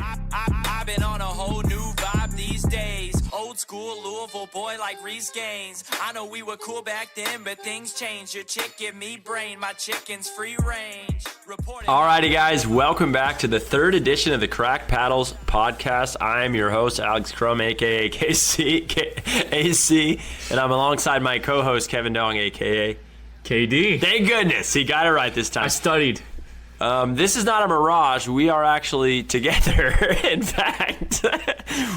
I've been on a whole new vibe these days. Old school Louisville boy like Reese Gaines. I know we were cool back then, but things change. Your chick give me brain, my chicken's free range. Alrighty guys, welcome back to the third edition of the Crack Paddles podcast. I'm your host, Alex Crum, aka AC, and I'm alongside my co-host, Kevin Dong, aka KD. Thank goodness, he got it right this time. I studied. This is not a mirage. We are actually together. In fact,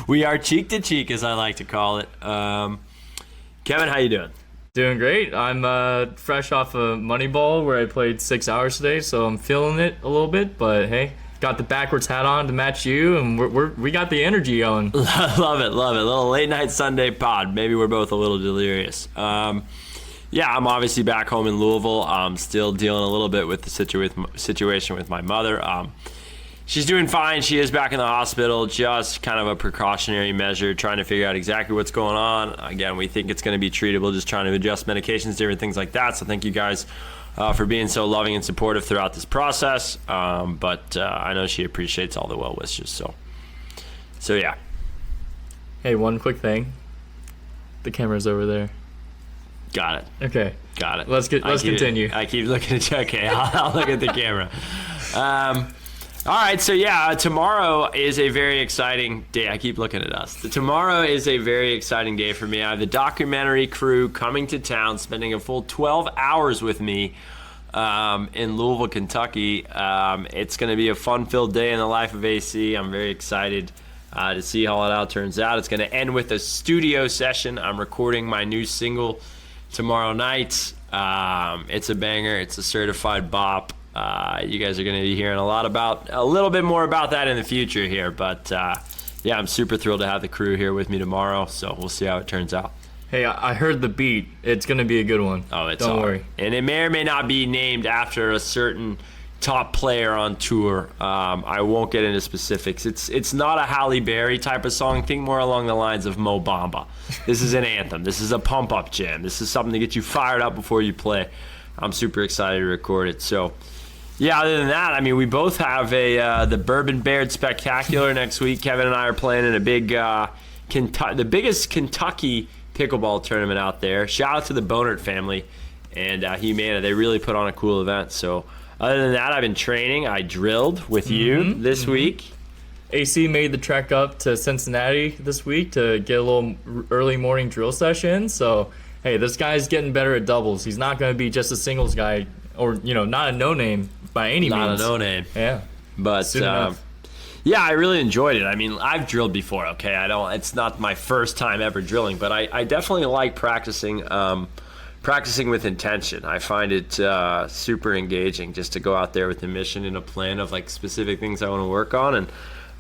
we are cheek to cheek, as I like to call it. Kevin, how you doing? Doing great. I'm fresh off of Moneyball, where I played 6 hours today, so I'm feeling it a little bit. But hey, got the backwards hat on to match you, and we got the energy going. Love it. A little late night Sunday pod. Maybe we're both a little delirious. Yeah, I'm obviously back home in Louisville. I'm still dealing a little bit with the situation with my mother. She's doing fine. She is back in the hospital, just kind of a precautionary measure, trying to figure out exactly what's going on. Again, we think it's going to be treatable, just trying to adjust medications, different things like that. So thank you guys for being so loving and supportive throughout this process. But I know she appreciates all the well wishes. So yeah. Hey, one quick thing. The camera's over there. Got it. Okay. Got it. Let's continue. I keep looking at you. Okay, I'll look at the camera. All right, so yeah, tomorrow is a very exciting day. I keep looking at us. Tomorrow is a very exciting day for me. I have the documentary crew coming to town, spending a full 12 hours with me in Louisville, Kentucky. It's going to be a fun-filled day in the life of AC. I'm very excited to see how it all turns out. It's going to end with a studio session. I'm recording my new single tomorrow night. It's a banger. It's a certified bop. You guys are going to be hearing a little bit more about that in the future here. But yeah, I'm super thrilled to have the crew here with me tomorrow. So we'll see how it turns out. Hey, I heard the beat. It's going to be a good one. Oh, Don't worry. And it may or may not be named after a certain top player on tour. I won't get into specifics. It's not a Halle Berry type of song. Think more along the lines of Mo Bamba. This is an anthem. This is a pump-up jam. This is something to get you fired up before you play. I'm super excited to record it. So, yeah, other than that, I mean, we both have the Bourbon Baird Spectacular next week. Kevin and I are playing in a big, the biggest Kentucky pickleball tournament out there. Shout out to the Bonert family and Humana. They really put on a cool event. So, other than that, I've been training. I drilled with you this week. AC made the trek up to Cincinnati this week to get a little early morning drill session. So, hey, this guy's getting better at doubles. He's not going to be just a singles guy or, not a no-name by any means. Not a no-name. Yeah. But, yeah, I really enjoyed it. I mean, I've drilled before, okay? It's not my first time ever drilling, but I definitely like practicing with intention. I find it super engaging just to go out there with a mission and a plan of like specific things I want to work on, and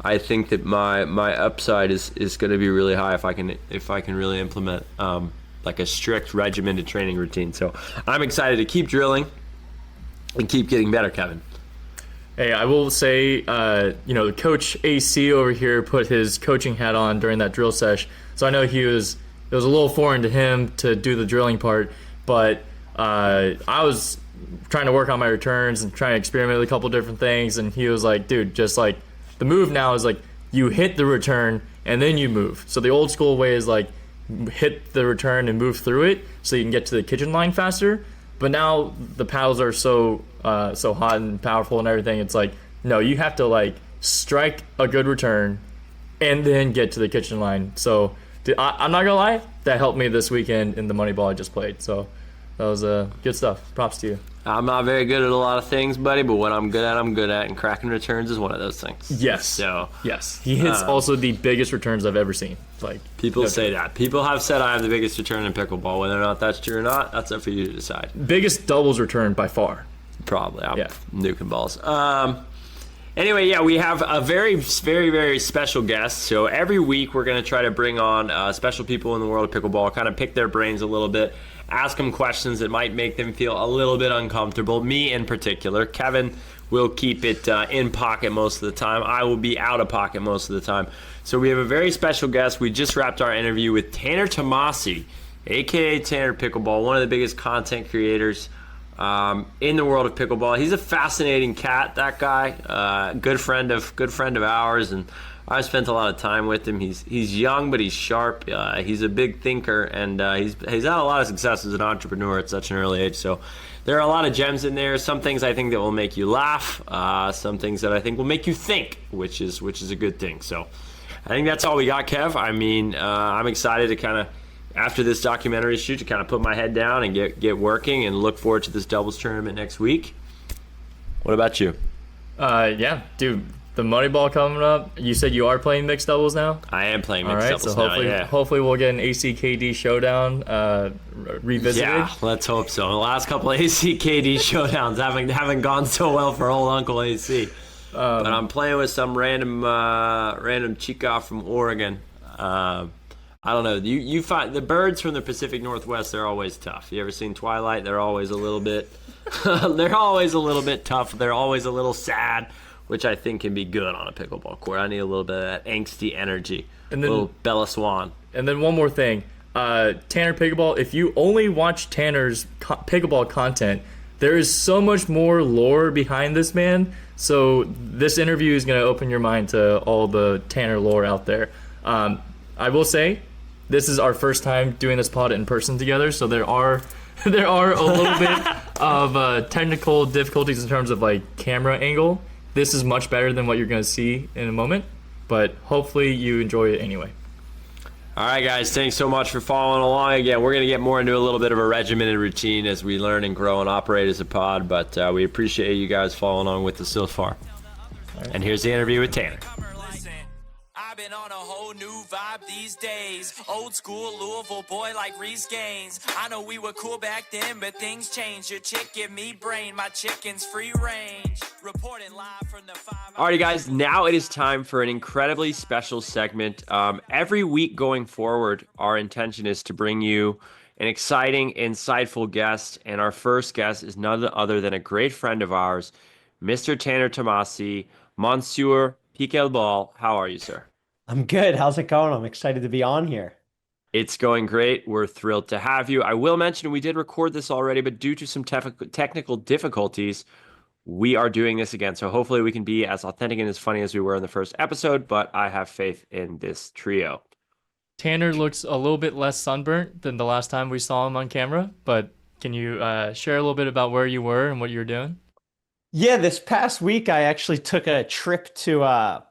I think that my upside is going to be really high if I can really implement like a strict regimented training routine. So I'm excited to keep drilling and keep getting better, Kevin. Hey, I will say, Coach AC over here put his coaching hat on during that drill sesh, so I know it was a little foreign to him to do the drilling part. But I was trying to work on my returns and trying to experiment with a couple different things, and he was like, dude, just like the move now is like you hit the return and then you move. So the old school way is like hit the return and move through it so you can get to the kitchen line faster. But now the paddles are so hot and powerful and everything, it's like, no, you have to like strike a good return and then get to the kitchen line. So I'm not gonna lie, that helped me this weekend in the Moneyball I just played. So that was good stuff. Props to you. I'm not very good at a lot of things, buddy, but what I'm good at, and cracking returns is one of those things. Yes. So yes, he hits also the biggest returns I've ever seen. Like people say that. People have said I have the biggest return in pickleball. Whether or not that's true or not, that's up for you to decide. Biggest doubles return by far. Probably. I'm nuking balls. Anyway, yeah, we have a very, very, very special guest. So every week we're going to try to bring on special people in the world of pickleball, kind of pick their brains a little bit, ask them questions that might make them feel a little bit uncomfortable. Me in particular. Kevin will keep it in pocket most of the time. I will be out of pocket most of the time. So we have a very special guest. We just wrapped our interview with Tanner Tomassi, a.k.a. Tanner Pickleball, one of the biggest content creators in the world of pickleball. He's a fascinating cat, that guy. Good friend of ours, and I've spent a lot of time with him. He's young, but he's sharp. He's a big thinker, and he's had a lot of success as an entrepreneur at such an early age. So there are a lot of gems in there. Some things I think that will make you laugh. Some things that I think will make you think, which is a good thing. So I think that's all we got, Kev. I mean, I'm excited to kind of, after this documentary shoot, to kind of put my head down and get working, and look forward to this doubles tournament next week. What about you? Yeah, dude, the Moneyball coming up. You said you are playing mixed doubles now? I am playing mixed doubles now, yeah. Hopefully we'll get an ACKD showdown revisited. Yeah, let's hope so. The last couple of ACKD showdowns haven't gone so well for old Uncle AC. But I'm playing with some random chica from Oregon. I don't know. You find the birds from the Pacific Northwest, they're always tough. You ever seen Twilight? They're always a little bit they're always a little bit tough. They're always a little sad, which I think can be good on a pickleball court. I need a little bit of that angsty energy. And then, a little Bella Swan. And then one more thing. Tanner Pickleball, if you only watch Tanner's pickleball content, there is so much more lore behind this man. So this interview is going to open your mind to all the Tanner lore out there. I will say, this is our first time doing this pod in person together, so there are a little bit of technical difficulties in terms of like camera angle. This is much better than what you're going to see in a moment, but hopefully you enjoy it anyway. All right, guys, thanks so much for following along. Again, we're going to get more into a little bit of a regimented routine as we learn and grow and operate as a pod, but we appreciate you guys following along with us so far. Right. And here's the interview with Tanner. I've been on a whole new vibe these days. Old school Louisville boy like Reese Gaines. I know we were cool back then, but things change. Your chick give me brain, my chicken's free range. Reporting live from the 5. Alrighty, guys, now it is time for an incredibly special segment. Every week going forward, our intention is to bring you an exciting, insightful guest, and our first guest is none other than a great friend of ours, Mr. Tanner Tomassi, Monsieur Pickleball. How are you, sir? I'm good. How's it going? I'm excited to be on here. It's going great. We're thrilled to have you. I will mention we did record this already, but due to some technical difficulties, we are doing this again. So hopefully we can be as authentic and as funny as we were in the first episode, but I have faith in this trio. Tanner looks a little bit less sunburnt than the last time we saw him on camera, but can you share a little bit about where you were and what you were doing? Yeah, this past week I actually took a trip to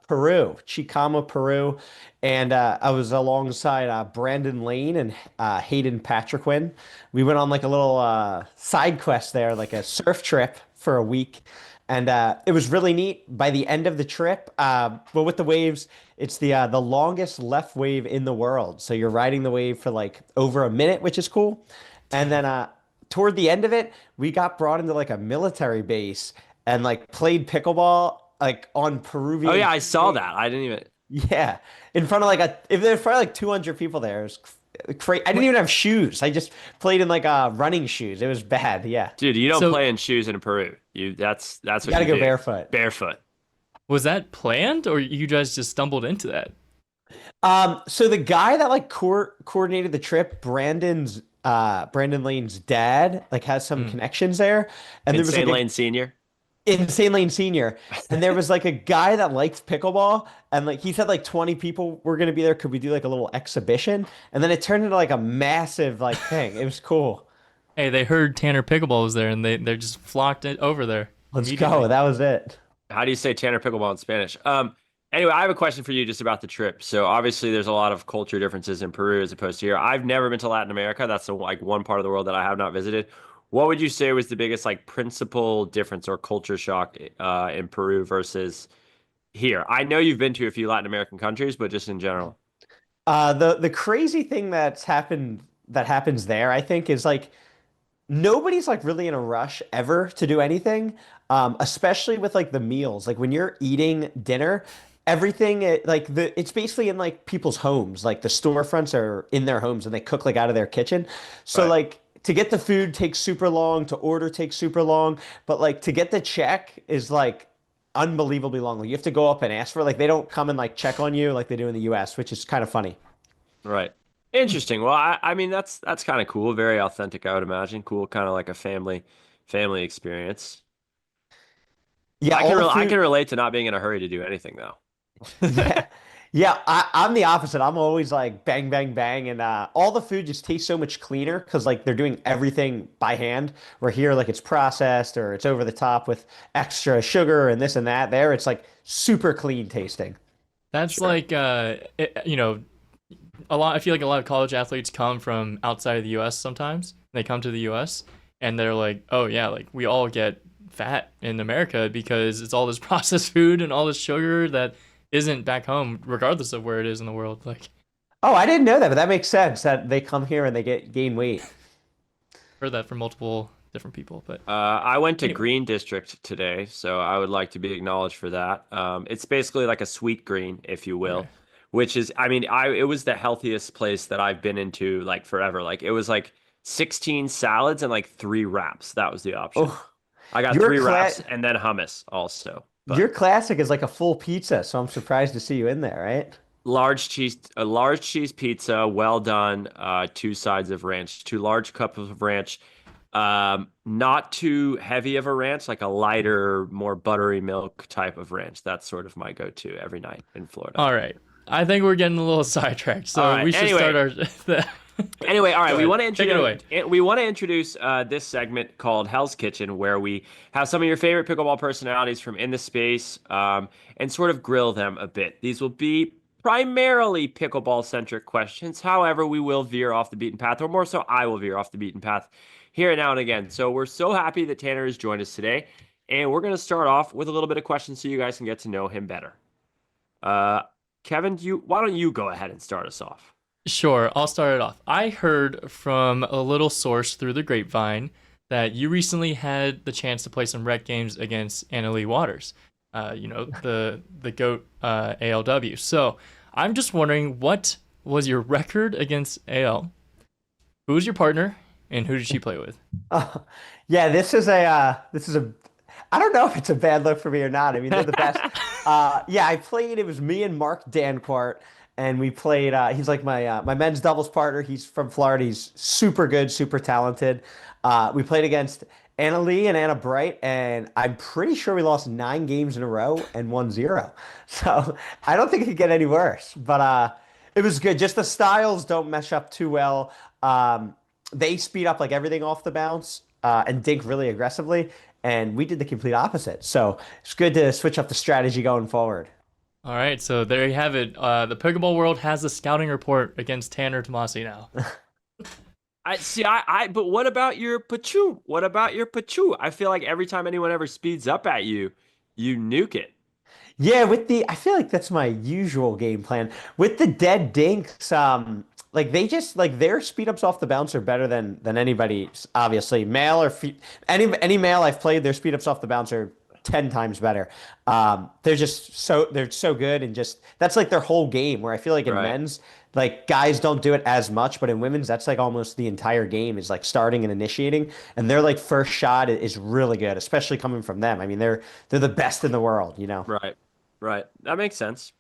Peru, Chicama, Peru, and I was alongside Brandon Lane and Hayden Patriquin. We went on like a little side quest there, like a surf trip for a week, and it was really neat. By the end of the trip, well, with the waves, it's the longest left wave in the world. So you're riding the wave for like over a minute, which is cool. And then toward the end of it, we got brought into like a military base and like played pickleball like on Peruvian. Oh yeah, I saw that. I didn't even. Yeah, in front of like if there's probably like 200 people there. It was crazy. I didn't even have shoes. I just played in like running shoes. It was bad. Yeah. Dude, you don't play in shoes in Peru. That's what you gotta go do. barefoot. Barefoot. Was that planned, or you guys just stumbled into that? So the guy that like coordinated the trip, Brandon Lane's dad, like has some connections there, and there was like Lane Senior. Insane Lane Senior, and there was like a guy that liked pickleball, and like he said like 20 people were gonna be there. Could we do like a little exhibition? And then it turned into like a massive like thing. It was cool. Hey, they heard Tanner Pickleball was there, and they just flocked it over there. Let's go. That was it. How do you say Tanner Pickleball in Spanish? Anyway, I have a question for you just about the trip. So obviously there's a lot of culture differences in Peru as opposed to here. I've never been to Latin America. That's like one part of the world that I have not visited. What would you say was the biggest like principal difference or culture shock in Peru versus here? I know you've been to a few Latin American countries, but just in general. The crazy thing that happens there, I think, is like nobody's like really in a rush ever to do anything, especially with like the meals. Like when you're eating dinner, everything it's basically in like people's homes. Like the storefronts are in their homes and they cook like out of their kitchen. So right. Like to get the food takes super long, to order takes super long, but like to get the check is like unbelievably long. Like you have to go up and ask for it. Like they don't come and like check on you like they do in the US, which is kind of funny. Right. Interesting. Well, I mean that's kind of cool. Very authentic, I would imagine. Cool, kind of like a family family experience. Yeah, I can relate to not being in a hurry to do anything though. yeah, yeah. I'm the opposite. I'm always like bang, bang, bang, and all the food just tastes so much cleaner because like they're doing everything by hand. Where here, like it's processed or it's over the top with extra sugar and this and that. There, it's like super clean tasting. That's Sure. like a lot. I feel like a lot of college athletes come from outside of the U.S. sometimes. They come to the U.S. and they're like, oh yeah, like we all get fat in America because it's all this processed food and all this sugar that isn't back home, regardless of where it is in the world. Like, Oh, I didn't know that, but that makes sense that they come here and they get gain weight. heard that from multiple different people. But I went to anyway, Green District today, so I would like to be acknowledged for that. It's basically like a sweet green, if you will, okay. which is, I mean, it was the healthiest place that I've been into like forever. Like it was like 16 salads and like 3 wraps. That was the option. Oh, I got your 3 wraps and then hummus also. your But classic is like a full pizza, so I'm surprised to see you in there, right? a large cheese pizza, well done, 2 sides of ranch, 2 large cups of ranch. Not too heavy of a ranch, like a lighter, more buttery milk type of ranch. That's sort of my go-to every night in Florida. All right. I think we're getting a little sidetracked, All so right. we should start our. Anyway, all right. Go We ahead. want to Take it away. introduce this segment called Hell's Kitchen, where we have some of your favorite pickleball personalities from in the space, and sort of grill them a bit. These will be primarily pickleball centric questions. However, we will veer off the beaten path, or more so, I will veer off the beaten path here and now and again. So we're so happy that Tanner has joined us today, and we're going to start off with a little bit of questions so you guys can get to know him better. Kevin, why don't you go ahead and start us off? Sure, I'll start it off. I heard from a little source through the grapevine that you recently had the chance to play some rec games against Anna Leigh Waters, the GOAT ALW. So I'm just wondering, what was your record against AL? Who was your partner, and who did she play with? Oh, yeah, this is a I don't know if it's a bad look for me or not. I mean, they're the best. Yeah, I played. It was me and Mark Danquart, and we played. He's like my men's doubles partner. He's from Florida. He's super good, super talented. We played against Anna Leigh and Anna Bright, and I'm pretty sure we lost 9 games in a row and won 0. So I don't think it could get any worse. But it was good. Just the styles don't mesh up too well. They speed up like everything off the bounce and dink really aggressively, and we did the complete opposite. So it's good to switch up the strategy going forward. All right, so there you have it. The pickleball world has a scouting report against Tanner Tomassi now. I see. But what about your pachu? What about your pachu? I feel like every time anyone ever speeds up at you, you nuke it. Yeah, I feel like that's my usual game plan. With the dead dinks, like they just like their speed ups off the bounce are better than anybody's, obviously. Male or any male I've played, their speed ups off the bounce are 10 times better. They're so good, and just that's like their whole game. Where I feel like in Right. men's, like guys don't do it as much, but in women's, that's like almost the entire game is like starting and initiating, and their like first shot is really good, especially coming from them. I mean, they're the best in the world, you know. Right. Right. That makes sense.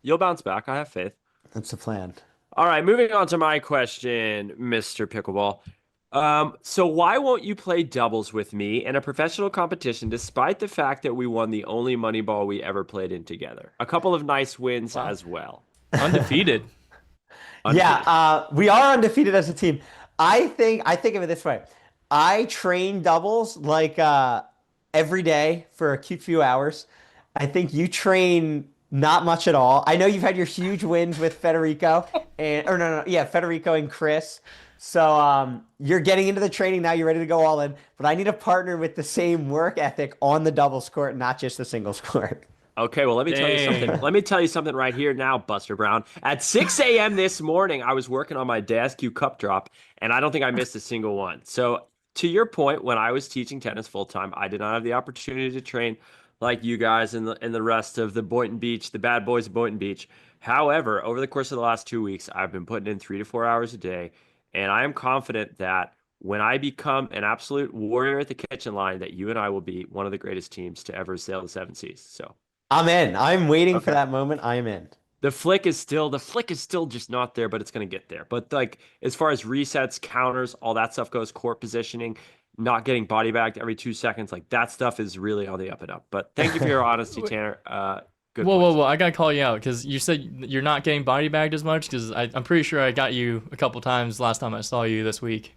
You'll bounce back. I have faith. That's the plan. All right. Moving on to my question, Mr. Pickleball. So why won't you play doubles with me in a professional competition despite the fact that we won the only money ball we ever played in together? A couple of nice wins Wow. as well. Undefeated. Yeah, we are undefeated as a team. I think of it this way. I train doubles like every day for a cute few hours. I think you train not much at all. I know you've had your huge wins with Federico yeah, Federico and Chris. So you're getting into the training now. You're ready to go all in. But I need a partner with the same work ethic on the doubles court, not just the singles court. Okay, well, let me tell you Dang. something. Let me tell you something right here now, Buster Brown. At 6 a.m. this morning, I was working on my DASQ cup drop, and I don't think I missed a single one. So, to your point, when I was teaching tennis full time, I did not have the opportunity to train like you guys and the rest of the Boynton Beach, the bad boys of Boynton Beach. However, over the course of the last 2 weeks, I've been putting in 3 to 4 hours a day, and I am confident that when I become an absolute warrior at the kitchen line, that you and I will be one of the greatest teams to ever sail the 7 seas. So. I'm in. I'm waiting for Okay. that moment. I am in. The flick is still just not there, but it's gonna get there. But like as far as resets, counters, all that stuff goes, court positioning, not getting body bagged every 2 seconds. Like that stuff is really on the up and up. But thank you for your honesty, Tanner. Good Whoa, points. whoa! I gotta call you out because you said you're not getting body bagged as much. Because I'm pretty sure I got you a couple times last time I saw you this week.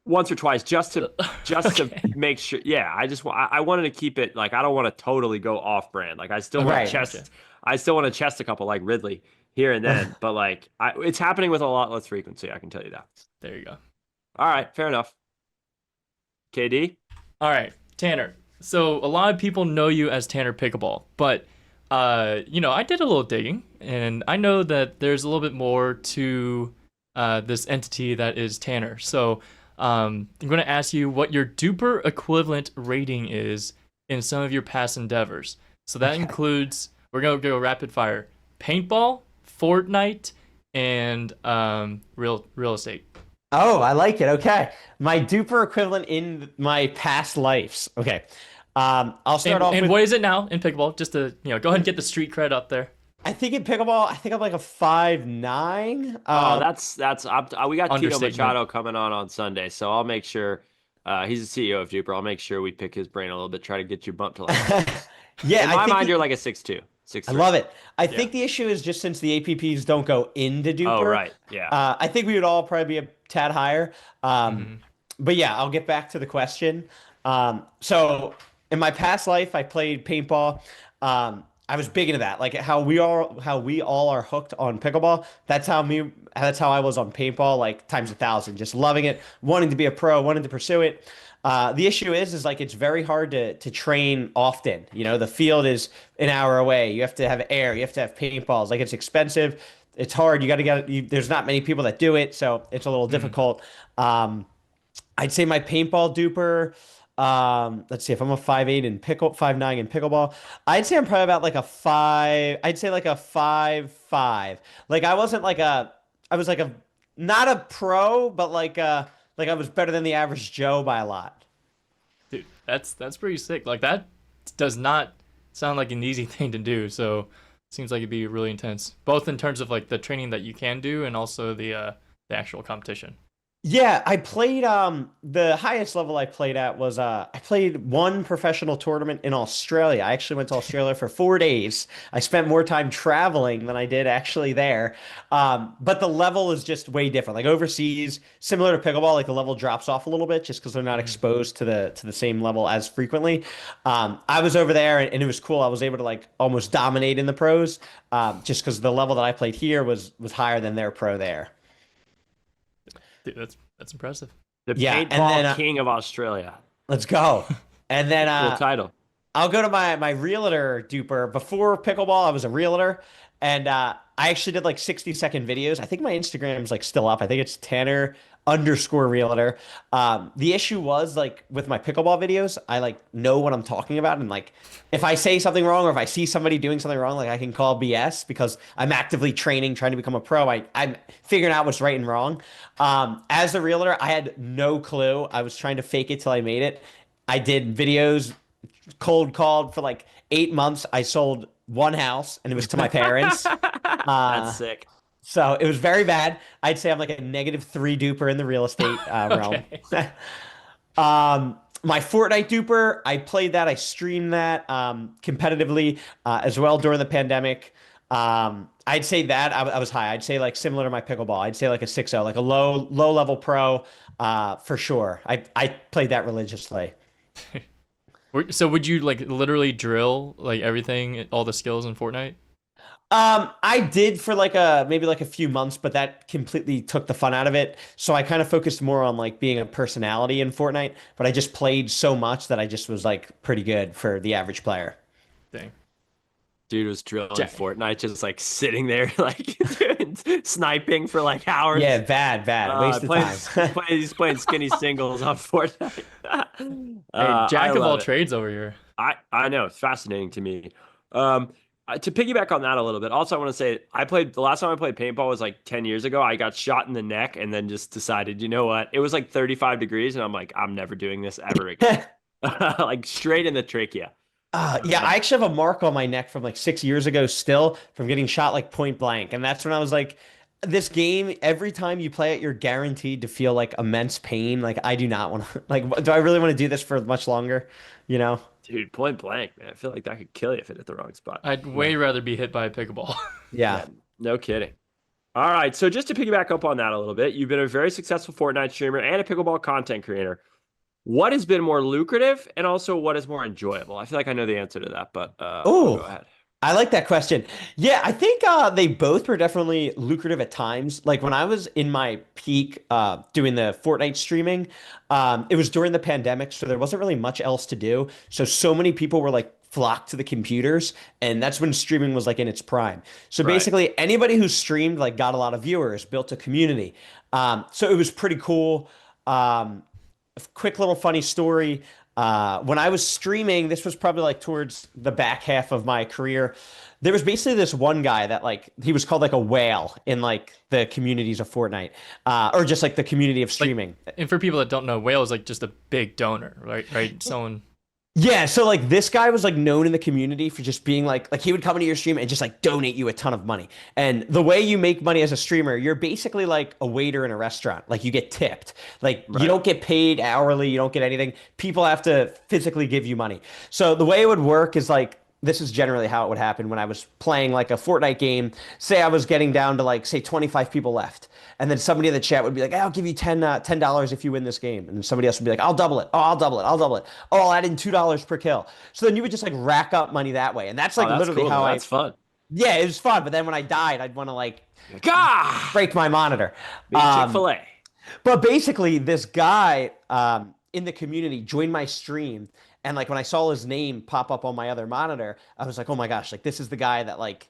Once or twice, just to Okay. make sure. Yeah, I wanted to keep it like I don't want to totally go off brand. Like I still want Right. to chest. Okay. I still want to chest a couple like Ridley here and then. But like it's happening with a lot less frequency. I can tell you that. There you go. All right, fair enough. KD. All right, Tanner. So a lot of people know you as Tanner Pickleball, but I did a little digging, and I know that there's a little bit more to this entity that is Tanner. So I'm going to ask you what your DUPR equivalent rating is in some of your past endeavors. So that includes, we're going to go rapid fire: paintball, Fortnite, and real estate. Oh, I like it. Okay. My DUPR equivalent in my past lives. Okay. I'll start off And with, what is it now in pickleball? Just to go ahead and get the street cred up there. I think in pickleball, I think I'm like a 5'9". Oh, we got Tito Understatement. Machado coming on Sunday, so I'll make sure he's the CEO of DUPR. I'll make sure we pick his brain a little bit, try to get you bumped to like. Yeah, In I my think mind, you're like a 6'2", 6'3". I love it. I think the issue is just since the APPs don't go into DUPR. Oh, right. Yeah. I think we would all probably be a tad higher. But yeah, I'll get back to the question. So in my past life, I played paintball. I was big into that, like how we all are hooked on pickleball. That's how I was on paintball, like times 1,000, just loving it, wanting to be a pro, wanting to pursue it. The issue is like it's very hard to train often. The field is an hour away. You have to have air. You have to have paintballs. Like it's expensive. It's hard. You got to there's not many people that do it, so it's a little difficult. I'd say my paintball DUPR. Let's see if I'm a 5'8" in 5'9" in pickleball. I'd say I'm probably about like a 5. I'd say like a 5'5". Like I was like a not a pro, but like I was better than the average Joe by a lot. Dude, that's pretty sick. Like that does not sound like an easy thing to do. So it seems like it'd be really intense, both in terms of like the training that you can do and also the actual competition. Yeah, I played the highest level I played at was I played one professional tournament in Australia. I actually went to Australia for 4 days. I spent more time traveling than I did actually there. But the level is just way different. Like overseas, similar to pickleball, like the level drops off a little bit just because they're not exposed to the same level as frequently. I was over there and it was cool. I was able to like almost dominate in the pros, just because the level that I played here was higher than their pro there. Dude, that's impressive. The Yeah, and paintball then, king of Australia. Let's go. And then Cool title. I'll go to my realtor DUPR. Before pickleball, I was a realtor, and I actually did like 60-second videos. I think my Instagram's like still up. I think it's Tanner_realtor. The issue was like with my pickleball videos, I like know what I'm talking about, and like if I say something wrong or if I see somebody doing something wrong, like I can call BS because I'm actively training, trying to become a pro. I'm figuring out what's right and wrong. As a realtor, I had no clue. I was trying to fake it till I made it. I did videos, cold called for like 8 months. I sold one house, and it was to my parents. That's sick. So it was very bad. I'd say I'm like a -3 DUPR in the real estate realm. My Fortnite DUPR, I played that. I streamed that competitively as well during the pandemic. I'd say that I was high. I'd say like similar to my pickleball. I'd say like a 6.0, like a low level pro for sure. I played that religiously. So would you like literally drill like everything, all the skills in Fortnite? I did for like maybe like a few months, but that completely took the fun out of it. So I kind of focused more on like being a personality in Fortnite, but I just played so much that I just was like pretty good for the average player. Dang. Dude was drilling Fortnite, just like sitting there, like sniping for like hours. Yeah, bad. Waste of time. He's playing skinny singles on Fortnite. Hey, jack I of all love it. trades over here. I know, it's fascinating to me. To piggyback on that a little bit, also I want to say the last time I played paintball was like 10 years ago. I got shot in the neck and then just decided, you know what? It was like 35 degrees and I'm like, I'm never doing this ever again. Like straight in the trachea. Yeah, I actually have a mark on my neck from like 6 years ago still from getting shot like point blank. And that's when I was like, this game, every time you play it, you're guaranteed to feel like immense pain. Like I do not want to, like, do I really want to do this for much longer? You know? Dude, point blank, man. I feel like that could kill you if it hit the wrong spot. I'd way rather be hit by a pickleball. Yeah. No kidding. All right, so just to piggyback up on that a little bit, you've been a very successful Fortnite streamer and a pickleball content creator. What has been more lucrative, and also what is more enjoyable? I feel like I know the answer to that, but go ahead. I like that question. Yeah, I think they both were definitely lucrative at times. Like when I was in my peak doing the Fortnite streaming, it was during the pandemic, so there wasn't really much else to do. So many people were like flocked to the computers, and that's when streaming was like in its prime. So basically, anybody who streamed like got a lot of viewers, built a community. So it was pretty cool. Quick little funny story. When I was streaming, this was probably like towards the back half of my career. There was basically this one guy that like he was called like a whale in like the communities of Fortnite, or just like the community of streaming. And for people that don't know, whale is like just a big donor, right? Someone. Yeah, so like this guy was like known in the community for just being like he would come into your stream and just like donate you a ton of money. And the way you make money as a streamer, you're basically like a waiter in a restaurant. Like you get tipped. Like you don't get paid hourly, you don't get anything. People have to physically give you money. So the way it would work is like this is generally how it would happen when I was playing like a Fortnite game. Say I was getting down to like say 25 people left. And then somebody in the chat would be like, hey, I'll give you $10 if you win this game. And somebody else would be like, I'll double it. Oh, I'll double it. I'll double it. Oh, I'll add in $2 per kill. So then you would just like rack up money that way. And that's like literally cool, how That's fun. Yeah, it was fun. But then when I died, I'd want to like Gah! break my monitor. Chick-fil-A. But basically, this guy in the community joined my stream. And like when I saw his name pop up on my other monitor, I was like, oh my gosh, like this is the guy that like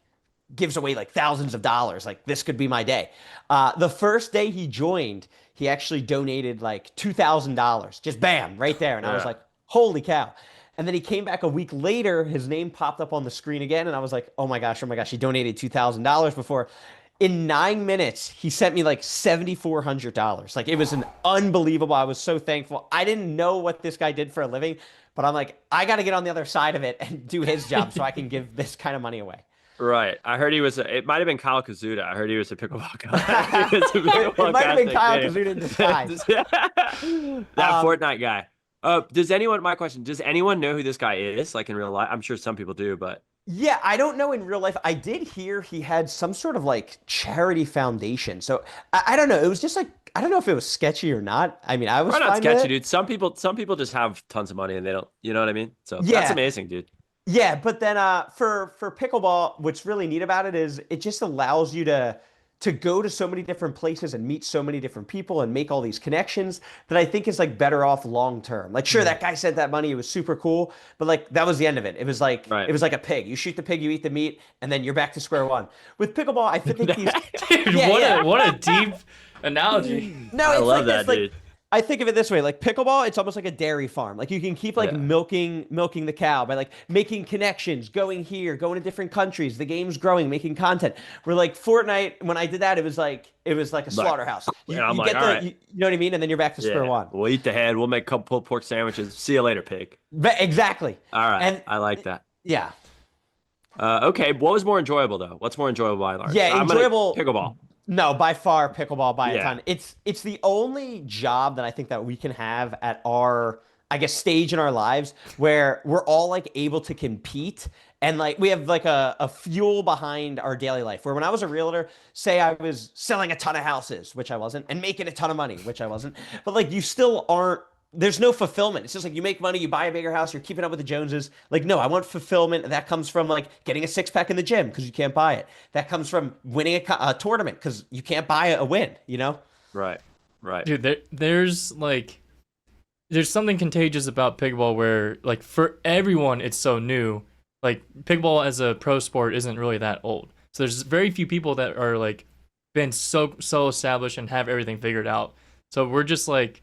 gives away like thousands of dollars. Like this could be my day. The first day he joined, he actually donated like $2,000. Just bam, right there. And I was like, holy cow. And then he came back a week later, his name popped up on the screen again. And I was like, oh my gosh, he donated $2,000 before. In 9 minutes, he sent me like $7,400. Like it was an unbelievable. I was so thankful. I didn't know what this guy did for a living, but I'm like, I got to get on the other side of it and do his job so I can give this kind of money away. Right. I heard he was, it might have been Kyle Kazuda. I heard he was a pickleball guy. It might have been Kyle Kazuda in disguise. That Fortnite guy. My question, does anyone know who this guy is? Like in real life? I'm sure some people do, but. Yeah, I don't know in real life. I did hear he had some sort of like charity foundation. So I don't know. It was just like, I don't know if it was sketchy or not. I mean, I was Probably not fine with sketchy, it. dude. Some people just have tons of money and they don't, you know what I mean? So Yeah. that's amazing, dude. Yeah, but then for pickleball, what's really neat about it is it just allows you to go to so many different places and meet so many different people and make all these connections that I think is like better off long term. Like sure, that guy sent that money, it was super cool, but like that was the end of it. It was like it was like a pig. You shoot the pig, you eat the meat, and then you're back to square one. With pickleball, I think these Dude, what a deep analogy. No, I it's love like that, this, like, dude. I think of it this way, like pickleball, it's almost like a dairy farm. Like you can keep like milking the cow by like making connections, going here, going to different countries. The game's growing, making content. Where like Fortnite, when I did that, it was like a slaughterhouse. You I'm like, get all right. you know what I mean, and then you're back to square one. We'll eat the head. We'll make a couple pulled pork sandwiches. See you later, pig. Exactly. All right. And I like that. yeah. Okay. What was more enjoyable though? What's more enjoyable by and large? Yeah, enjoyable. Pickleball. No, by far pickleball by a ton. It's the only job that I think that we can have at our, I guess, stage in our lives where we're all like able to compete and like we have like a fuel behind our daily life. Where when I was a realtor, say I was selling a ton of houses, which I wasn't, and making a ton of money, which I wasn't, but like you still aren't. There's no fulfillment. It's just like you make money, you buy a bigger house, you're keeping up with the Joneses. Like, no, I want fulfillment. That comes from like getting a six-pack in the gym because you can't buy it. That comes from winning a tournament because you can't buy a win, you know? Right. Dude, there's something contagious about pickleball where like for everyone it's so new. Like pickleball as a pro sport isn't really that old. So there's very few people that are like been so established and have everything figured out. So we're just like,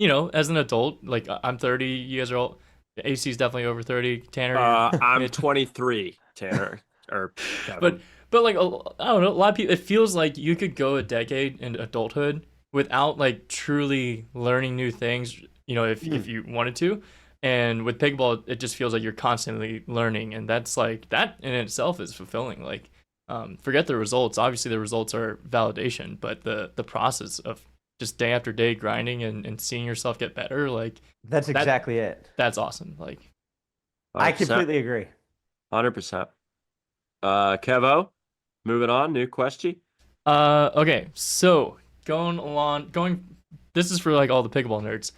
you know, as an adult, like I'm 30, you guys are old. AC is definitely over 30. Tanner, I'm 23. Tanner, or Kevin. but like I don't know, a lot of people. It feels like you could go a decade in adulthood without like truly learning new things. You know, if you wanted to. And with pickleball, it just feels like you're constantly learning, and that's like that in itself is fulfilling. Like Forget the results. Obviously, the results are validation, but the process of just day after day grinding and seeing yourself get better, like That's exactly it. that's awesome. Like, I 100%. completely agree. 100%. Kevo, moving on. New question. okay, so going. This is for like all the pickleball nerds.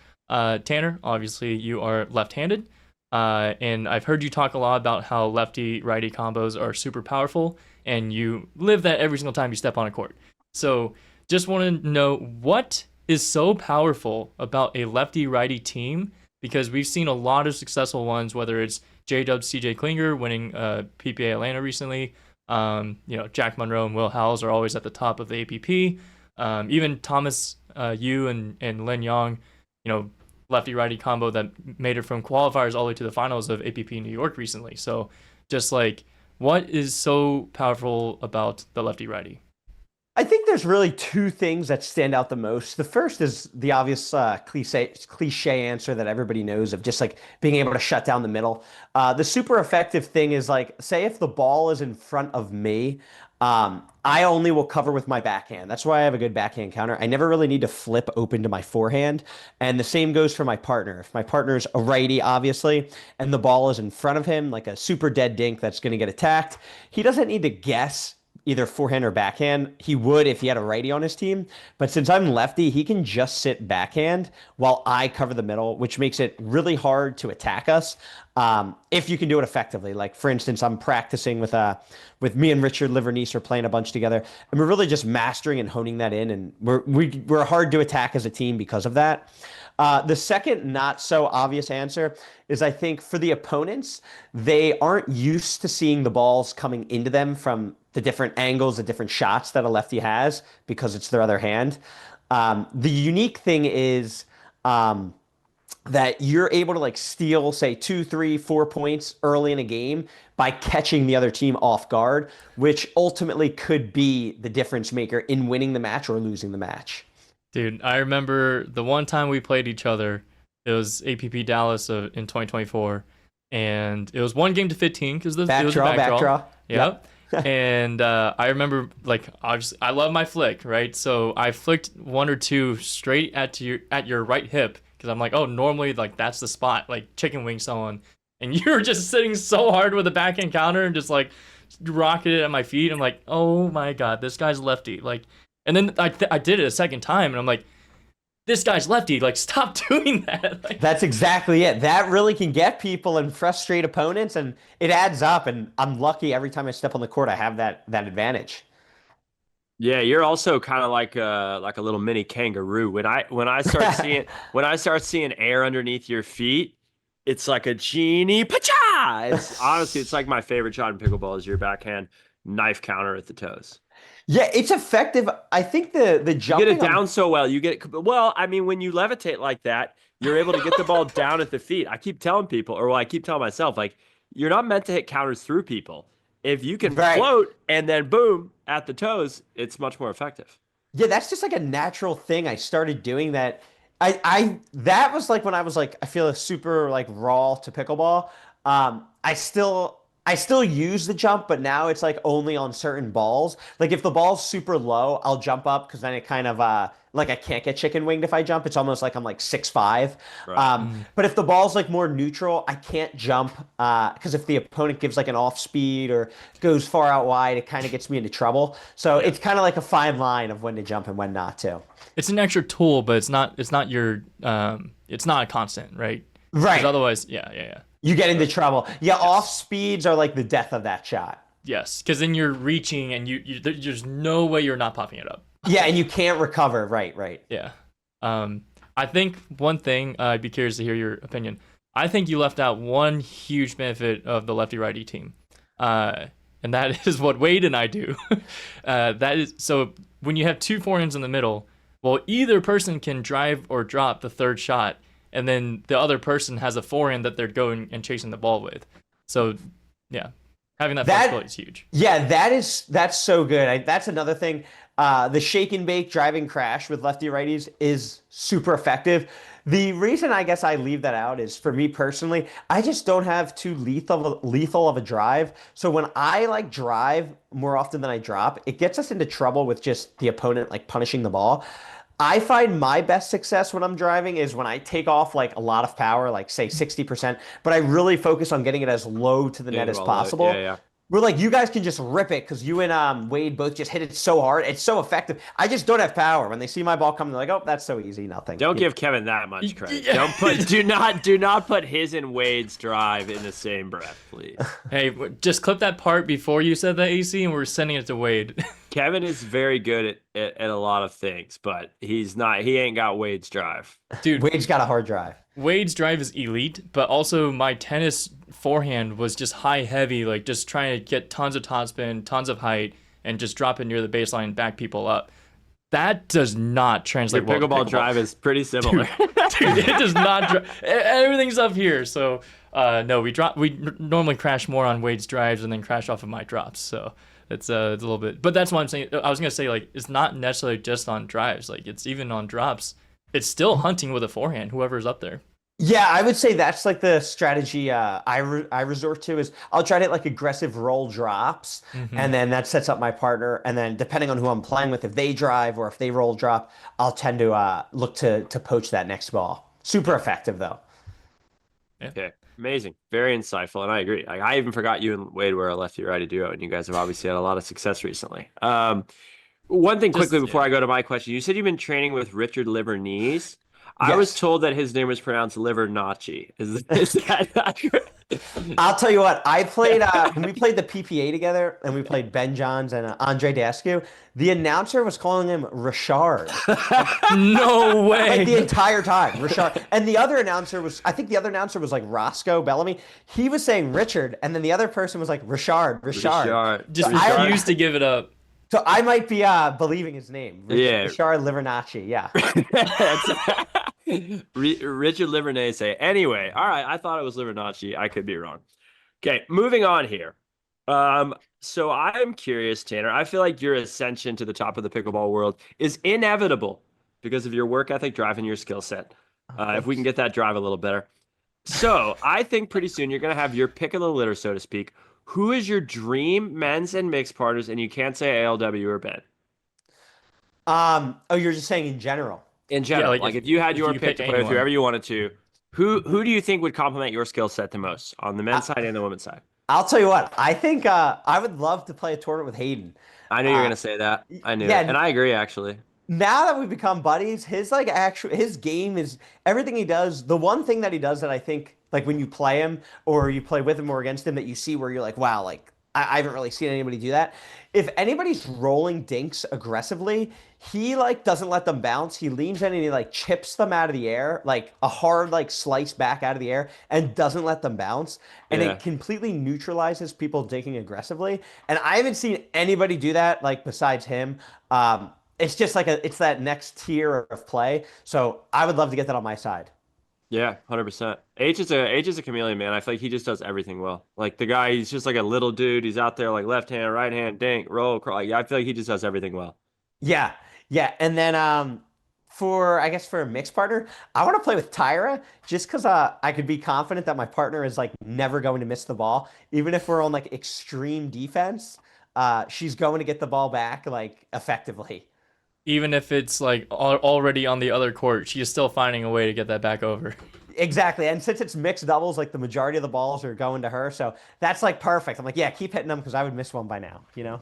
Tanner, obviously you are left-handed, and I've heard you talk a lot about how lefty-righty combos are super powerful, and you live that every single time you step on a court. So just want to know what is so powerful about a lefty-righty team, because we've seen a lot of successful ones, whether it's J-Dub CJ Klinger winning PPA Atlanta recently, Jack Monroe and Will Howells are always at the top of the APP. Even Thomas Yu and Lin Yang, lefty-righty combo that made it from qualifiers all the way to the finals of APP New York recently. So just like, what is so powerful about the lefty-righty? I think there's really two things that stand out the most. The first is the obvious cliche answer that everybody knows of just like being able to shut down the middle. The super effective thing is like, say if the ball is in front of me, I only will cover with my backhand. That's why I have a good backhand counter. I never really need to flip open to my forehand. And the same goes for my partner. If my partner's a righty, obviously, and the ball is in front of him, like a super dead dink that's going to get attacked, he doesn't need to guess either forehand or backhand. He would if he had a righty on his team. But since I'm lefty, he can just sit backhand while I cover the middle, which makes it really hard to attack us if you can do it effectively. Like, for instance, I'm practicing with me and Richard Livernice are playing a bunch together, and we're really just mastering and honing that in, and we're hard to attack as a team because of that. The second not so obvious answer is I think for the opponents, they aren't used to seeing the balls coming into them from the different angles, the different shots that a lefty has because it's their other hand. The unique thing is that you're able to like steal, say, 2, 3, 4 points early in a game by catching the other team off guard, which ultimately could be the difference maker in winning the match or losing the match. Dude, I remember the one time we played each other, it was APP Dallas in 2024, and it was 1-15 because it was a back draw. Yep. And I remember, like, obviously, I love my flick, right? So I flicked 1 or 2 straight at your right hip because I'm like, oh, normally, like, that's the spot, like, chicken wing someone. And you were just sitting so hard with a backhand counter and just, like, rocketed at my feet. I'm like, oh, my God, this guy's lefty. Like, and then I did it a second time, and I'm like, this guy's lefty. Like, stop doing that. Like, that's exactly it. That really can get people and frustrate opponents, and it adds up. And I'm lucky every time I step on the court, I have that advantage. Yeah, you're also kind of like a little mini kangaroo. When I start seeing air underneath your feet, it's like a genie. Pacha! It's like my favorite shot in pickleball is your backhand knife counter at the toes. Yeah, it's effective. I think the jumping You get it down so well. I mean, when you levitate like that, you're able to get the ball down at the feet. I keep telling people, I keep telling myself, like, you're not meant to hit counters through people. If you can float and then boom at the toes, it's much more effective. Yeah, that's just like a natural thing. I started doing that. That was like when I was like, I feel super like raw to pickleball. I still use the jump, but now it's like only on certain balls. Like if the ball's super low, I'll jump up because then it kind of like I can't get chicken winged if I jump. It's almost like I'm like 6'5". Right. But if the ball's like more neutral, I can't jump because if the opponent gives like an off speed or goes far out wide, it kind of gets me into trouble. So it's kind of like a fine line of when to jump and when not to. It's an extra tool, but it's not your it's not a constant, right? Right. Because otherwise, yeah. You get into trouble. Yeah, yes. Off speeds are like the death of that shot. Yes, because then you're reaching and there's no way you're not popping it up. Yeah, and you can't recover. Right. Yeah. I think one thing, I'd be curious to hear your opinion. I think you left out one huge benefit of the lefty-righty team. And that is what Wade and I do. That is, so when you have 2 forehands in the middle, well, either person can drive or drop the third shot, and then the other person has a forehand that they're going and chasing the ball with. So, yeah, having that flexibility is huge. Yeah, that's so good. That's another thing. The shake and bake driving crash with lefty righties is super effective. The reason I guess I leave that out is for me personally, I just don't have too lethal of a drive. So when I like drive more often than I drop, it gets us into trouble with just the opponent like punishing the ball. I find my best success when I'm driving is when I take off like a lot of power, like say 60%, but I really focus on getting it as low to the net as possible. Yeah. We're like, you guys can just rip it because you and Wade both just hit it so hard. It's so effective. I just don't have power. When they see my ball coming, they're like, oh, that's so easy. Nothing. Don't give Kevin that much credit. Do not put his and Wade's drive in the same breath, please. Hey, just clip that part before you said the AC, and we're sending it to Wade. Kevin is very good at a lot of things, but he's not. He ain't got Wade's drive. Dude, Wade's got a hard drive. Wade's drive is elite, but also my tennis forehand was just high heavy, like just trying to get tons of topspin, tons of height, and just drop it near the baseline and back people up. That does not translate Your well to pickleball drive is pretty similar. Dude, it does not. Everything's up here, so no, we normally crash more on Wade's drives and then crash off of my drops. So it's a little bit, but that's what I'm saying. I was gonna say like it's not necessarily just on drives, like it's even on drops. It's still hunting with a forehand, whoever's up there. Yeah, I would say that's like the strategy I resort to is I'll try to hit like aggressive roll drops, and then that sets up my partner. And then depending on who I'm playing with, if they drive or if they roll drop, I'll tend to look to poach that next ball. Super effective though. Yeah. Okay, amazing, very insightful, and I agree. Like, I even forgot you and Wade were a lefty-righty duo, and you guys have obviously had a lot of success recently. One thing quickly before I go to my question, you said you've been training with Richard Livernese. I was told that his name was pronounced Livernacci. Is that accurate? I'll tell you what, I played when we played the PPA together and we played Ben Johns and Andre Dascu, the announcer was calling him Richard. No way. Like the entire time, Richard. And the other announcer was, I think the other announcer was like Roscoe Bellamy. He was saying Richard, and then the other person was like Richard. Just So refused to give it up. So I might be believing his name. Richard Livernacci, yeah. Richard Livernese. Anyway, all right. I thought it was Livernacci. I could be wrong. Okay, moving on here. So I'm curious, Tanner. I feel like your ascension to the top of the pickleball world is inevitable because of your work ethic, drive, and your skill set. If we can get that drive a little better. So I think pretty soon you're going to have your pick of the litter, so to speak. Who is your dream men's and mixed partners? And you can't say ALW or Ben. Oh, you're just saying in general. In general, Yeah, like if you had your pick to play with anyone. whoever you wanted to, who do you think would complement your skill set the most on the men's side and the women's side? I'll tell you what, I think I would love to play a tournament with Hayden. I knew you were gonna say that. I knew yeah, it. And I agree actually. Now that we've become buddies, his his game is everything he does. The one thing that he does that I think like when you play him or you play with him or against him that you see where you're like, wow, like I haven't really seen anybody do that. If anybody's rolling dinks aggressively, he like doesn't let them bounce. He leans in and he like chips them out of the air, like a hard like slice back out of the air, and doesn't let them bounce. And it completely neutralizes people dinking aggressively. And I haven't seen anybody do that like besides him. It's just like it's that next tier of play. So I would love to get that on my side. Yeah, 100%. H is a chameleon, man. I feel like he just does everything well. Like the guy, he's just like a little dude. He's out there like left hand, right hand, dink, roll, crawl. Like, I feel like he just does everything well. Yeah. And then for a mixed partner, I want to play with Tyra just because I could be confident that my partner is like never going to miss the ball, even if we're on like extreme defense. She's going to get the ball back like effectively. Even if it's like already on the other court, she's still finding a way to get that back over. Exactly. And since it's mixed doubles, like the majority of the balls are going to her. So that's like perfect. I'm like, yeah, keep hitting them because I would miss one by now, you know?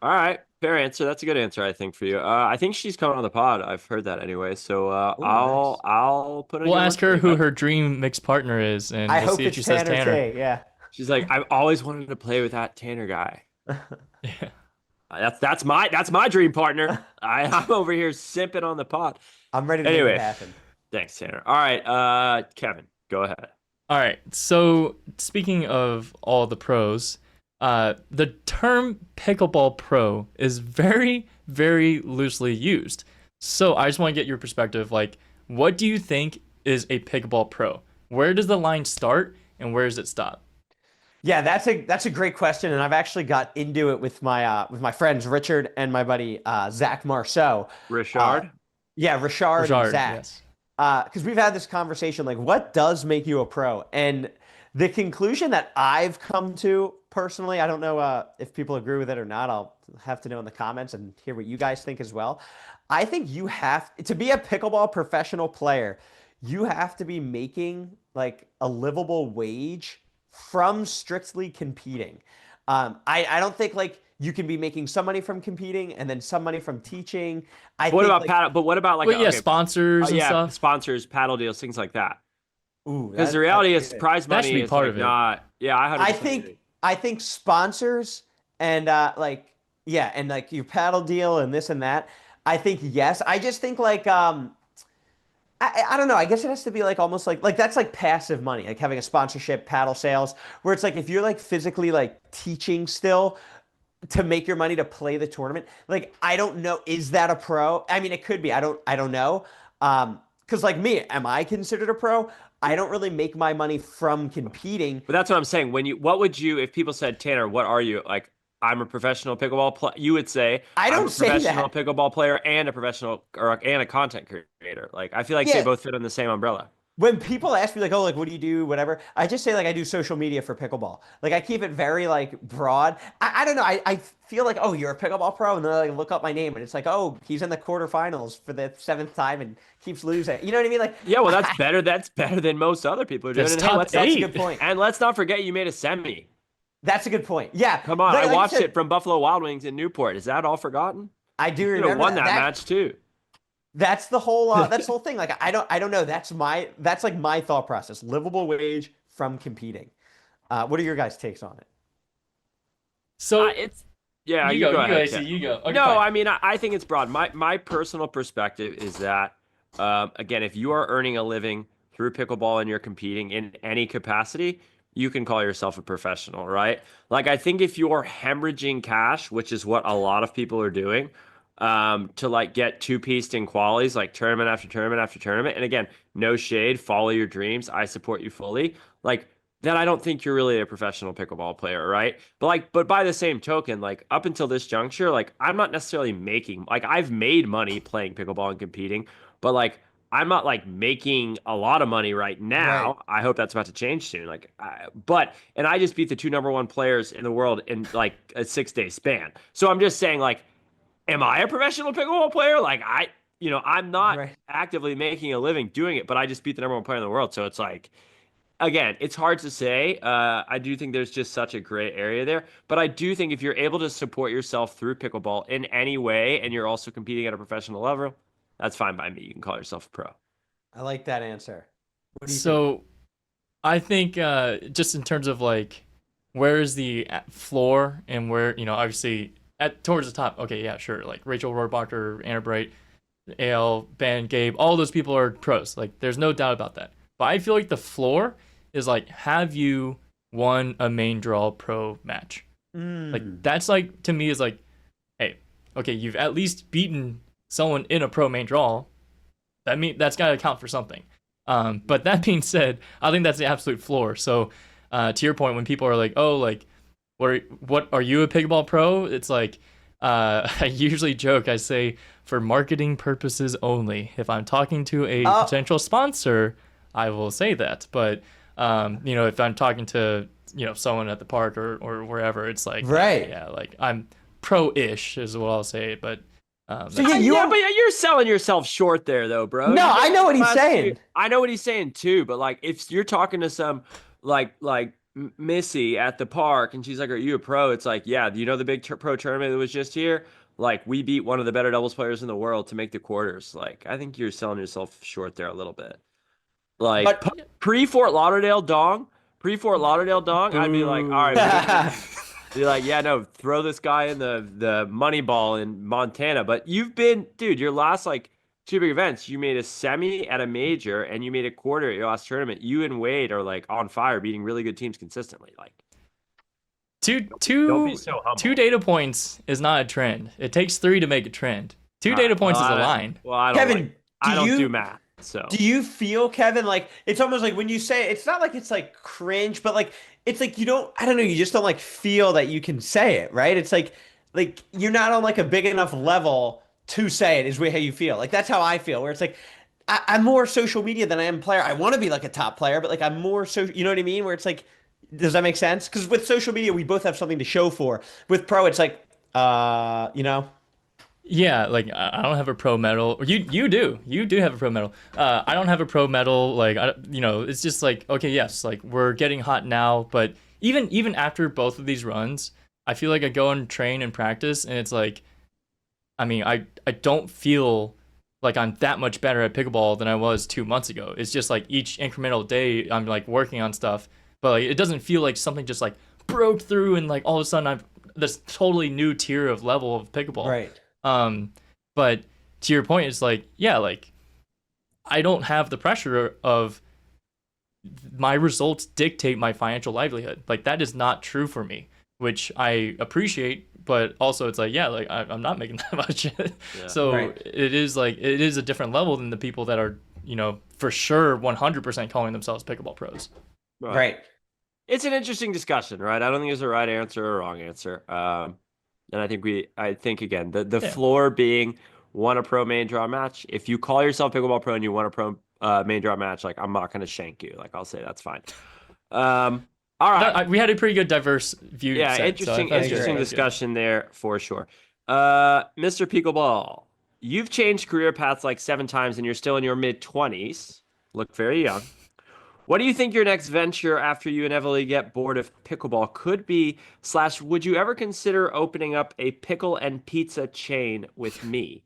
All right. Fair answer. That's a good answer, I think, for you. I think she's coming on the pod. I've heard that anyway. So nice. I'll put it. We'll ask her who her dream mixed partner is, and I we'll hope see if it's she says Tanner. Tanner. Too, yeah. She's like, I've always wanted to play with that Tanner guy. Yeah. That's my dream partner. I'm over here simping on the pod. I'm ready to make it happen. Thanks, Tanner. All right, Kevin, go ahead. All right. So speaking of all the pros, the term Pickleball Pro is very, very loosely used. So I just want to get your perspective. Like, what do you think is a Pickleball Pro? Where does the line start and where does it stop? Yeah, that's a great question, and I've actually got into it with my friends Richard and my buddy Zach Marceau. Richard? Yeah, Richard and Zach. Yes. because we've had this conversation, like, what does make you a pro? And the conclusion that I've come to personally, I don't know if people agree with it or not. I'll have to know in the comments and hear what you guys think as well. I think you have to be a pickleball professional player. You have to be making like a livable wage from strictly competing. I don't think like you can be making some money from competing and then some money from teaching. I What think about like, paddle? But what about like But yeah, okay, sponsors and yeah, stuff. sponsors, paddle deals, things like that. ooh, Because the that- reality that's is good. prize That should money be is part like of it. not. Yeah, I 100% I agree. think sponsors and like yeah, and like your paddle deal and this and that. I think yes. I just think like I don't know. I guess it has to be like almost like that's like passive money, like having a sponsorship, paddle sales, where it's like if you're like physically like teaching still to make your money to play the tournament. Like I don't know, is that a pro? I mean, it could be. I don't know. Because like me, am I considered a pro? I don't really make my money from competing. But that's what I'm saying. What would you, if people said, Tanner, what are you? Like, I'm a professional pickleball player. You would say, I I'm don't a say professional that. pickleball player and a professional and a content creator. Like, I feel like they Yeah, both fit on the same umbrella. when people ask me like, oh, like what do you do, whatever, I just say like I do social media for pickleball. Like I keep it very like broad. I don't know. I feel like, oh, you're a pickleball pro, and then I like, look up my name and it's like, oh, he's in the quarterfinals for the seventh time and keeps losing. You know what I mean? Like Yeah, well, that's better. That's better than most other people are doing. That's And top let's that's a eight. good point. and let's not forget you made a semi. That's a good point. Yeah. Come on, Like I you watched said, it from Buffalo Wild Wings in Newport. Is that all forgotten? I do You could have remember won that. that match too. That's the whole thing. Like I don't know. That's like my thought process. Livable wage from competing. What are your guys' takes on it? So It's yeah. you You go, go you go, ahead. AC, Ken. you go. Okay, No, fine. I mean, I think it's broad. My personal perspective is that, again, if you are earning a living through pickleball and you're competing in any capacity, you can call yourself a professional, right? Like, I think if you're hemorrhaging cash, which is what a lot of people are doing, to like get two-pieced in qualies, like tournament after tournament after tournament, and again, no shade, follow your dreams. I support you fully. Like, then I don't think you're really a professional pickleball player, right? But by the same token, like up until this juncture, like I'm not necessarily making like I've made money playing pickleball and competing, but like I'm not like making a lot of money right Right. now. I hope that's about to change soon. And I just beat the two number one players in the world in like a 6 day span. So I'm just saying, like, am I a professional pickleball player? Like I'm not Right. actively making a living doing it, but I just beat the number one player in the world. So it's like again, it's hard to say. I do think there's just such a gray area there. But I do think if you're able to support yourself through pickleball in any way and you're also competing at a professional level, that's fine by me. You can call yourself a pro. I like that answer. What do you think? So I think just in terms of like where is the floor and where obviously at towards the top. Okay, yeah, sure. Like Rachel Rohrbacher, Anna Bright, AL, Ben, Gabe, all those people are pros. Like there's no doubt about that. But I feel like the floor is like, have you won a main draw pro match? Like that's like to me is like, hey, okay, you've at least beaten someone in a pro main draw. That's got to count for something. But that being said, I think that's the absolute floor. So to your point, when people are like, oh, like, what are you a pickleball pro? It's like I usually joke. I say for marketing purposes only. If I'm talking to a potential sponsor, I will say that. But if I'm talking to someone at the park or wherever, it's like Right. yeah, like I'm pro-ish is what I'll say. But So yeah, But you're selling yourself short there, though, bro. No, I know what he's Last saying. year- I know what he's saying too. But like, if you're talking to some like Missy at the park and she's like, "Are you a pro?" It's like, yeah. Do you know the big pro tournament that was just here? Like, we beat one of the better doubles players in the world to make the quarters. Like, I think you're selling yourself short there a little bit. Like But pre-Fort Lauderdale Dong, I'd be like, all right, be like, yeah, no, throw this guy in the money ball in Montana. But you've been, dude, your last like two big events, you made a semi at a major and you made a quarter at your last tournament. You and Wade are like on fire, beating really good teams consistently. Like, Two don't be so humble. two data points is not a trend. It takes three to make a trend. Two data points is a line. Well, I don't. Kevin, I don't you- do math, so do you feel, Kevin, like it's almost like when you say it's not like it's like cringe, but like it's like you don't, I don't know, you just don't like feel that you can say it, right? It's like you're not on like a big enough level to say it is how you feel. Like that's how I feel, where it's like I'm more social media than I am player. I want to be like a top player, but like I'm more so, you know what I mean? Where it's like, does that make sense? Because with social media, we both have something to show for. With pro, it's like, you know, Yeah, like I don't have a pro medal. You do have a pro medal. I don't have a pro medal. Like it's just like okay, yes, like we're getting hot now, but even after both of these runs, I feel like I go and train and practice, and it's like, I mean, I don't feel like I'm that much better at pickleball than I was 2 months ago. It's just like each incremental day I'm like working on stuff, but like it doesn't feel like something just like broke through and like all of a sudden I'm this totally new tier of level of pickleball. right. But to your point, it's like, yeah, like I don't have the pressure of my results dictate my financial livelihood. Like that is not true for me, which I appreciate, but also it's like, yeah, like I'm not making that much. So Right. it is like, it is a different level than the people that are, for sure 100% calling themselves pickleball pros. Right. It's an interesting discussion, right? I don't think there's a right answer or a wrong answer. And I think again, the floor being won a pro main draw match. If you call yourself pickleball pro and you won a pro main draw match, like I'm not going to shank you. Like I'll say that's fine. All right. We had a pretty good diverse view. Yeah, set, interesting so interesting discussion there for sure. Mr. Pickleball, you've changed career paths like 7 times and you're still in your mid-20s. Look very young. What do you think your next venture after you inevitably get bored of pickleball could be, / would you ever consider opening up a pickle and pizza chain with me?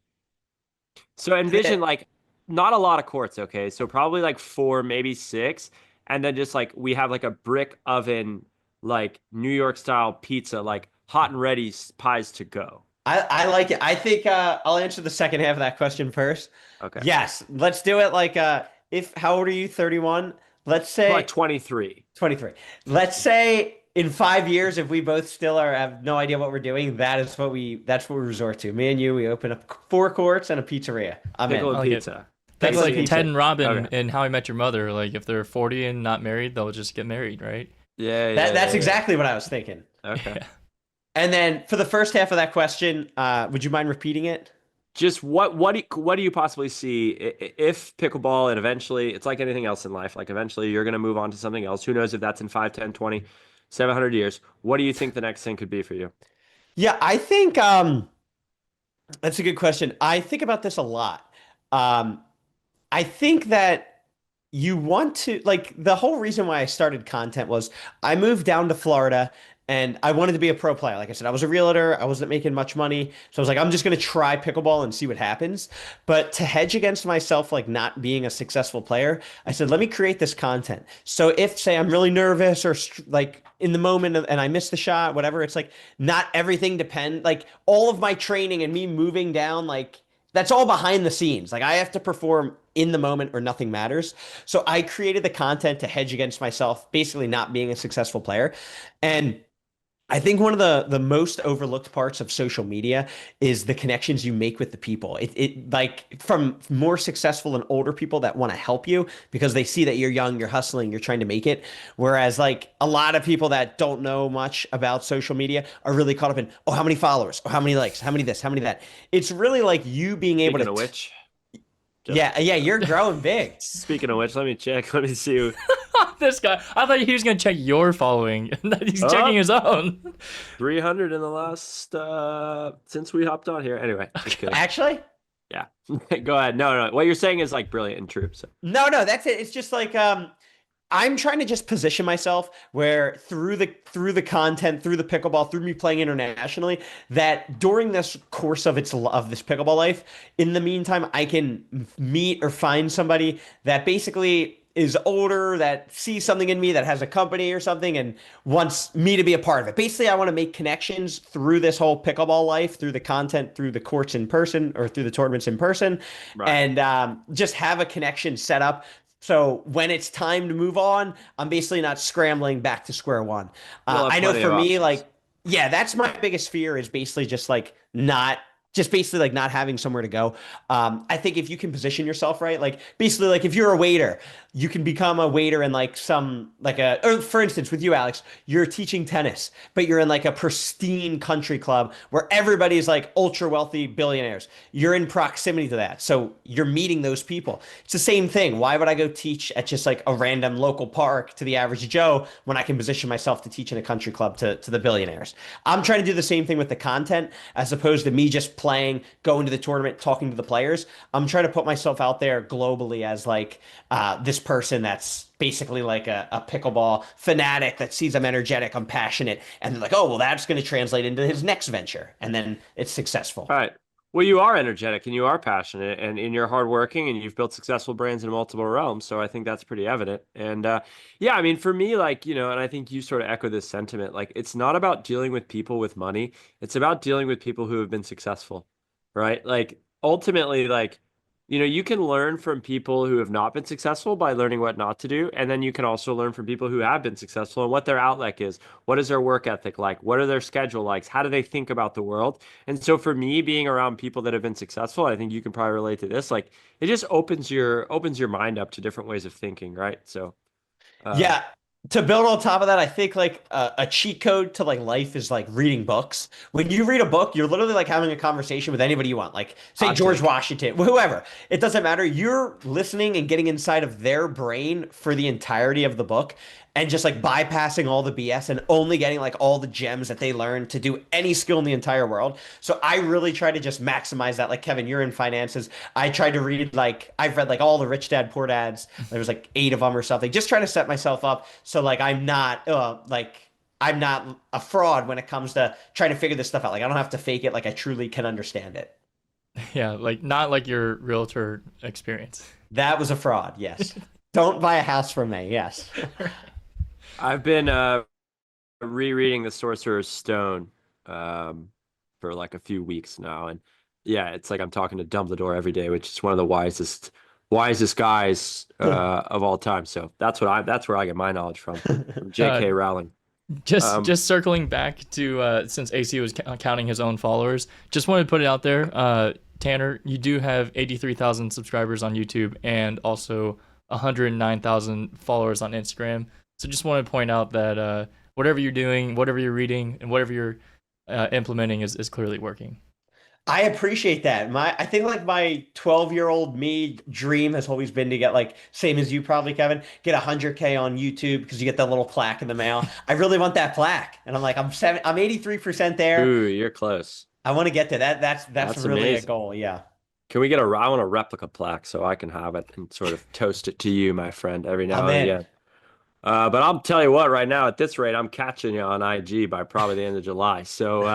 So envision like not a lot of courts, okay? So probably like 4, maybe 6. And then just like we have like a brick oven, like New York style pizza, like hot and ready pies to go. I like it. I think I'll answer the second half of that question first. Okay. Yes, let's do it. Like, how old are you? 31? Let's say Like 23. 23. Let's say in 5 years, if we both still have no idea what we're doing, that's what we resort to. Me and you, we open up 4 courts and a pizzeria. I'm Pickle in. and pizza. That's Pickle like and pizza. Ted and Robin Okay. in How I Met Your Mother. Like if they're 40 and not married, they'll just get married, right? Yeah. That's exactly what I was thinking. Okay. And then for the first half of that question, would you mind repeating it? Just what do you possibly see if pickleball and eventually it's like anything else in life, like eventually you're going to move on to something else. Who knows if that's in 5, 10, 20, 700 years. What do you think the next thing could be for you? Yeah, I think that's a good question. I think about this a lot. I think that you want to, like, the whole reason why I started content was I moved down to Florida and I wanted to be a pro player. Like I said, I was a realtor. I wasn't making much money. So I was like, I'm just going to try pickleball and see what happens. But to hedge against myself, like not being a successful player, I said, let me create this content. So if, say, I'm really nervous or like in the moment and I miss the shot, whatever, it's like not everything like all of my training and me moving down, like that's all behind the scenes. Like I have to perform in the moment or nothing matters. So I created the content to hedge against myself, basically not being a successful player. And I think one of the most overlooked parts of social media is the connections you make with the people. It like from more successful and older people that want to help you because they see that you're young, you're hustling, you're trying to make it. Whereas like a lot of people that don't know much about social media are really caught up in, oh, how many followers, or how many likes, how many this, how many that. It's really like you being able Speaking to. of which, Yeah, you're growing big. speaking of which, let me check. Let me see. This guy, I thought he was gonna check your following. He's checking his own. 300 in the last since we hopped on here. Anyway, just kidding. Actually, Yeah. Go ahead. No. What you're saying is like brilliant and true. So. no, that's it. It's just like I'm trying to just position myself where through the content, through the pickleball, through me playing internationally, that during this course of this pickleball life, in the meantime, I can meet or find somebody that basically is older, that sees something in me, that has a company or something, and wants me to be a part of it. Basically, I want to make connections through this whole pickleball life, through the content, through the courts in person, or through the tournaments in person, Right. and just have a connection set up. So when it's time to move on, I'm basically not scrambling back to square one. You'll have I know plenty for of me, options. like, yeah, that's my biggest fear is basically just like not just basically like not having somewhere to go. I think if you can position yourself right, like basically like if you're a waiter, you can become a waiter in like some like a, or for instance with you, Alex, you're teaching tennis, but you're in like a pristine country club where everybody's like ultra wealthy billionaires. You're in proximity to that, so you're meeting those people. It's the same thing. Why would I go teach at just like a random local park to the average Joe when I can position myself to teach in a country club to the billionaires? I'm trying to do the same thing with the content as opposed to me just playing, going to the tournament, talking to the players. I'm trying to put myself out there globally as like this person that's basically like a pickleball fanatic that sees I'm energetic, I'm passionate, and they're like, oh, well, that's going to translate into his next venture. And then it's successful. All right. Well, you are energetic and you are passionate and you're hardworking and you've built successful brands in multiple realms. So I think that's pretty evident. And yeah, I mean, for me, like, you know, and I think you sort of echo this sentiment, like it's not about dealing with people with money. It's about dealing with people who have been successful, right? Like ultimately, like, you know, you can learn from people who have not been successful by learning what not to do. And then you can also learn from people who have been successful and what their outlook is. What is their work ethic like? What are their schedule likes? How do they think about the world? And so for me, being around people that have been successful, I think you can probably relate to this. Like it just opens your mind up to different ways of thinking, right? So Yeah. To build on top of that, I think like a cheat code to like life is like reading books. When you read a book, you're literally like having a conversation with anybody you want, like say George Washington, whoever. It doesn't matter. You're listening and getting inside of their brain for the entirety of the book and just like bypassing all the BS and only getting like all the gems that they learn to do any skill in the entire world. So I really try to just maximize that. Like Kevin, you're in finances. I tried to read like I've read like all the Rich Dad Poor Dads. There was like 8 of them or something. Just trying to set myself up so like I'm not a fraud when it comes to trying to figure this stuff out. Like I don't have to fake it. Like I truly can understand it. Yeah, like not like your realtor experience. That was a fraud. Yes. Don't buy a house from me. Yes. I've been rereading The Sorcerer's Stone for like a few weeks now, and yeah, it's like I'm talking to Dumbledore every day, which is one of the wisest guys of all time. So that's where I get my knowledge from J.K. Rowling. Just circling back to since AC was counting his own followers, just wanted to put it out there, Tanner, you do have 83,000 subscribers on YouTube and also 109,000 followers on Instagram. So just want to point out that whatever you're doing, whatever you're reading, and whatever you're implementing is clearly working. I appreciate that. I think like my 12-year-old me dream has always been to get like same as you probably, Kevin, get 100K on YouTube because you get that little plaque in the mail. I really want that plaque, and I'm like I'm 83% there. Ooh, you're close. I want to get to that. That's really amazing. a goal. Yeah. Can we get I want a replica plaque so I can have it and sort of toast it to you, my friend, every now and again. But I'll tell you what, right now at this rate, I'm catching you on IG by probably the end of July. So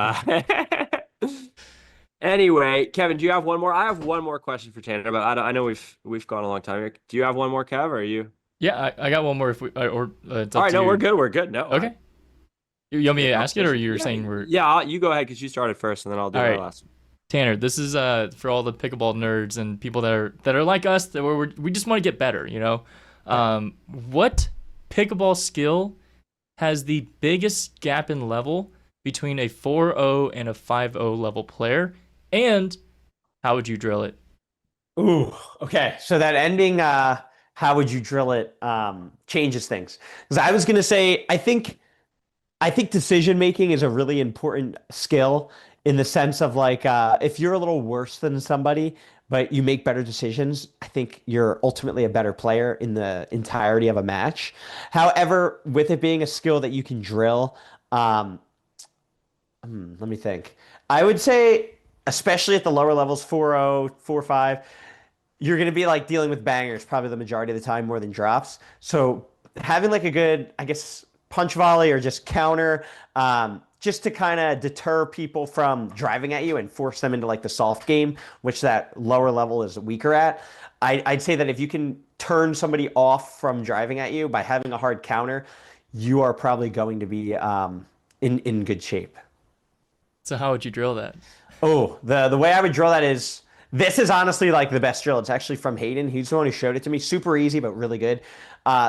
anyway, Kevin, do you have one more? I have one more question for Tanner, but I know we've gone a long time here. Do you have one more, Kev, or are you? Yeah, I got one more. If we it's up all right, to no, you. we're good. We're good. No, Okay. You want me to ask it, or you're saying we're? Yeah, you go ahead because you started first, and then I'll do my last one. Tanner, this is for all the pickleball nerds and people that are like us, that we just want to get better. You know, what pickleball skill has the biggest gap in level between a 4.0 and a 5.0 level player, and how would you drill it? Ooh, okay. So that ending, how would you drill it, changes things. Because I was gonna say, I think decision making is a really important skill in the sense of like if you're a little worse than somebody, but you make better decisions, I think you're ultimately a better player in the entirety of a match. However, with it being a skill that you can drill, let me think. I would say, especially at the lower levels, 4.0, 4.5, you're going to be like dealing with bangers probably the majority of the time more than drops. So having like a good, I guess, punch volley or just counter, just to kind of deter people from driving at you and force them into like the soft game, which that lower level is weaker at. I'd say that if you can turn somebody off from driving at you by having a hard counter, you are probably going to be in good shape. So how would you drill that? Oh, the way I would drill that is This is honestly like the best drill. It's actually from Hayden. He's the one who showed it to me. Super easy, but really good.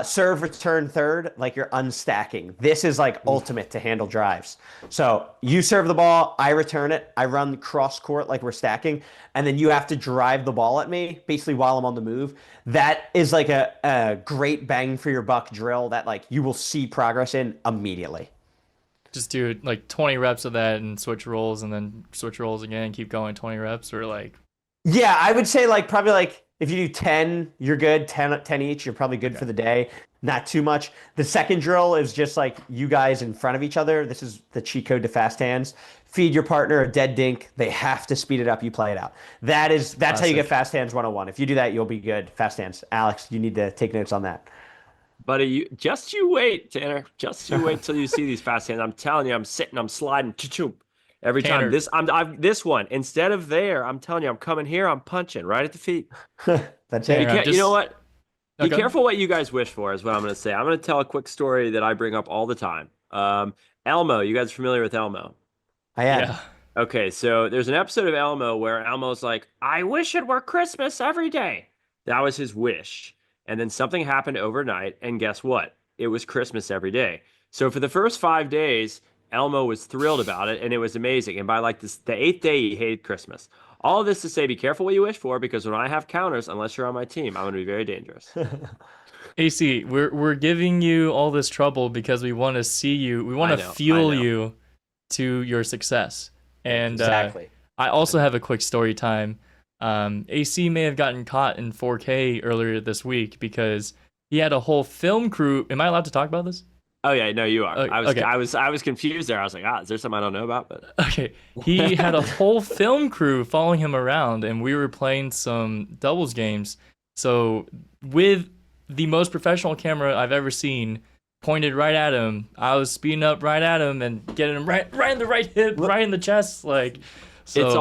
Serve, return, third, like you're unstacking. This is like ultimate to handle drives. So you serve the ball, I return it, I run cross court like we're stacking, and then you have to drive the ball at me basically while I'm on the move. That is like a great bang for your buck drill that like you will see progress in immediately. Just do like 20 reps of that and switch rolls and then switch rolls again, keep going 20 reps, or like. Yeah, I would say like probably like if you do 10, you're good. 10 each, you're probably good for the day. Not too much. The second drill is just like you guys in front of each other. This is the cheat code to fast hands. Feed your partner a dead dink. They have to speed it up. You play it out. That's how you get fast hands 101. If you do that, you'll be good. Fast hands. Alex, you need to take notes on that. Buddy, you wait, Tanner. Just you wait till you see these fast hands. I'm telling you, I'm sitting, I'm sliding, every time. This one instead of there, I'm telling you, I'm coming here, I'm punching right at the feet. That's it. You know what? Be careful what you guys wish for, is what I'm going to say. I'm going to tell a quick story that I bring up all the time. Elmo, you guys familiar with Elmo? I am. Yeah. Okay, so there's an episode of Elmo where Elmo's like, I wish it were Christmas every day. That was his wish. And then something happened overnight, and guess what? It was Christmas every day. So for the first 5 days, Elmo was thrilled about it, and it was amazing. And by like the 8th day, he hated Christmas. All of this to say, be careful what you wish for, because when I have counters, unless you're on my team, I'm going to be very dangerous. AC, we're giving you all this trouble because we want to see you. We want to fuel you to your success. And exactly. I also have a quick story time. AC may have gotten caught in 4K earlier this week because he had a whole film crew. Am I allowed to talk about this? Oh yeah, no, you are. Okay. I was confused there. I was like, is there something I don't know about? But okay, he had a whole film crew following him around, and we were playing some doubles games. So with the most professional camera I've ever seen pointed right at him, I was speeding up right at him and getting him right in the right hip, right in the chest, like. So, it's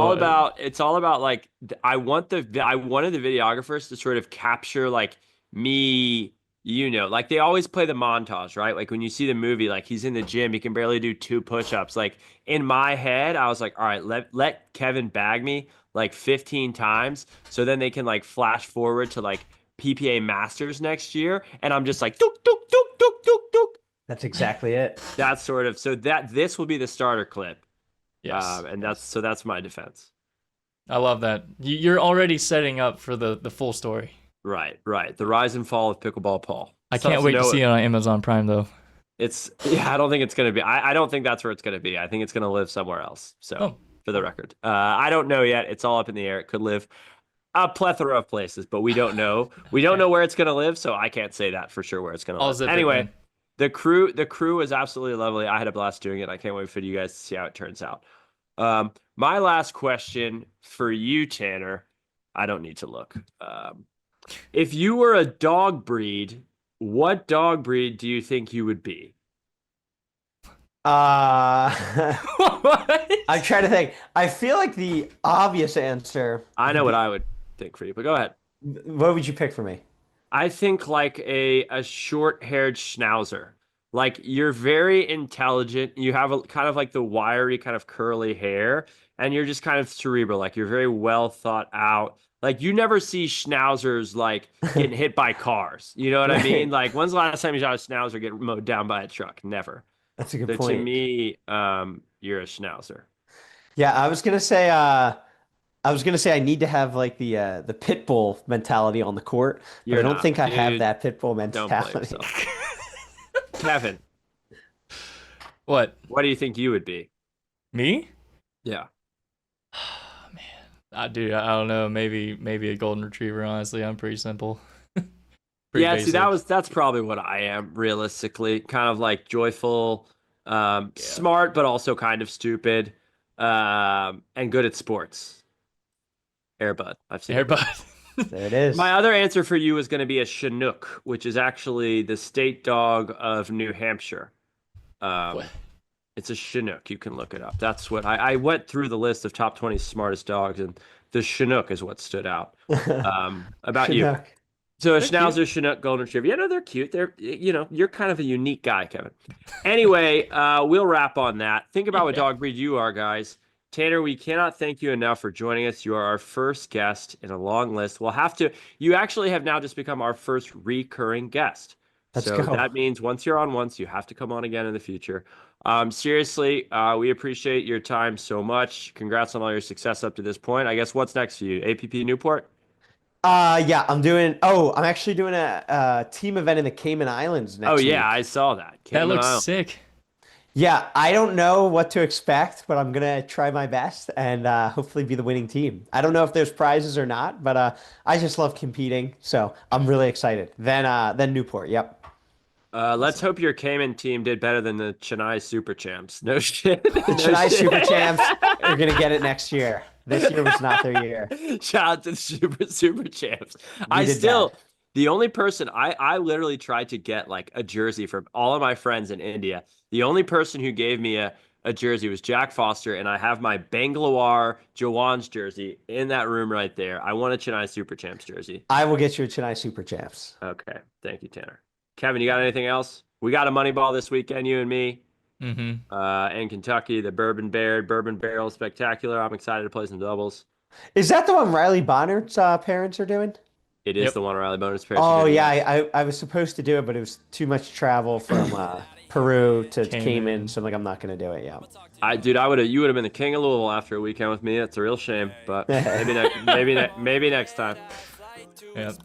all about like I wanted the videographers to sort of capture like me, like they always play the montage, right? Like when you see the movie, like he's in the gym, he can barely do 2 push-ups. Like in my head, I was like, all right, let Kevin bag me like 15 times, so then they can like flash forward to like PPA Masters next year, and I'm just like duk duk duk duk duk duk. That's exactly it. That's sort of this will be the starter clip. yes, and that's my defense. I love that. You're already setting up for the full story. Right. The rise and fall of Pickleball Paul. I can't wait to see it on Amazon Prime though. I don't think it's going to be. I don't think that's where it's going to be. I think it's going to live somewhere else. So, for the record, I don't know yet. It's all up in the air. It could live a plethora of places, but we don't know. We don't know where it's going to live, so I can't say that for sure where it's going to live. Anyway, the crew is absolutely lovely. I had a blast doing it. I can't wait for you guys to see how it turns out. My last question for you, Tanner. I don't need to look. If you were a dog breed, what dog breed do you think you would be? I'm trying to think. I feel like the obvious answer. I know what I would think for you, but go ahead. What would you pick for me? I think like a short-haired schnauzer. Like you're very intelligent. You have a kind of like the wiry kind of curly hair, and you're just kind of cerebral. Like you're very well thought out. Like you never see schnauzers like getting hit by cars. You know what I mean? Like when's the last time you saw a schnauzer get mowed down by a truck? Never. That's a good So point. to me, you're a schnauzer. Yeah, I was gonna say I need to have like the pit bull mentality on the court, but I don't think I have that pit bull Don't blame mentality. yourself. Kevin, What? what do you think you would be? Me? Yeah. Dude, I don't know. Maybe a golden retriever. Honestly, I'm pretty simple. Yeah, see, that's probably what I am realistically. Kind of like joyful, smart, but also kind of stupid, and good at sports. Airbud. I've seen Airbud. There it is. My other answer for you is going to be a Chinook, which is actually the state dog of New Hampshire. What? It's a Chinook. You can look it up. That's what I went through the list of top 20 smartest dogs, and the Chinook is what stood out. About you. Chinook. So a Schnauzer, Chinook, Golden Retriever. Yeah, no, they're cute. They're, you're kind of a unique guy, Kevin. Anyway, we'll wrap on that. Think about what dog breed you are, guys. Tanner, we cannot thank you enough for joining us. You are our first guest in a long list. You actually have now just become our first recurring guest. Let's so go. That means once you're on once, you have to come on again in the future. Seriously, we appreciate your time so much. Congrats on all your success up to this point. I guess what's next for you? APP Newport? Yeah, I'm actually doing a team event in the Cayman Islands next week. I saw that. That looks sick. Yeah, I don't know what to expect, but I'm gonna try my best and hopefully be the winning team. I don't know if there's prizes or not, but I just love competing, so I'm really excited. Then Newport, yep. Let's hope your Cayman team did better than the Chennai Super Champs. No shit. Chennai Super Champs are gonna get it next year. This year was not their year. Shout out to the Super Champs. The only person I literally tried to get like a jersey from all of my friends in India. The only person who gave me a jersey was Jack Foster, and I have my Bangalore Jawans jersey in that room right there. I want a Chennai Super Champs jersey. I will get you a Chennai Super Champs. Okay. Thank you, Tanner. Kevin, you got anything else? We got a money ball this weekend, you and me. In Kentucky, the Bourbon Barrel Spectacular. I'm excited to play some doubles. Is that the one Riley Bonner's parents are doing? It is the one Riley Bonner's parents. Oh yeah, I was supposed to do it, but it was too much travel from Peru to Cayman, so I'm like, I'm not gonna do it. Yeah. You would have been the king of Louisville after a weekend with me. It's a real shame, but maybe next time. Yep.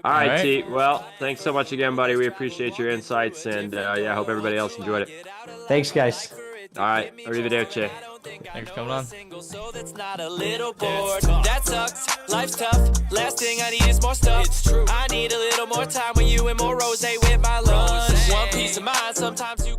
All right, T. Well, thanks so much again, buddy. We appreciate your insights, and I hope everybody else enjoyed it. Thanks, guys. All right, arrivederci. Thanks for coming on. So that's not a little bored. That sucks. Life's tough. Last thing I need is more stuff. It's true. I need a little more time with you and more rose with my lunch. One piece of mind. Sometimes you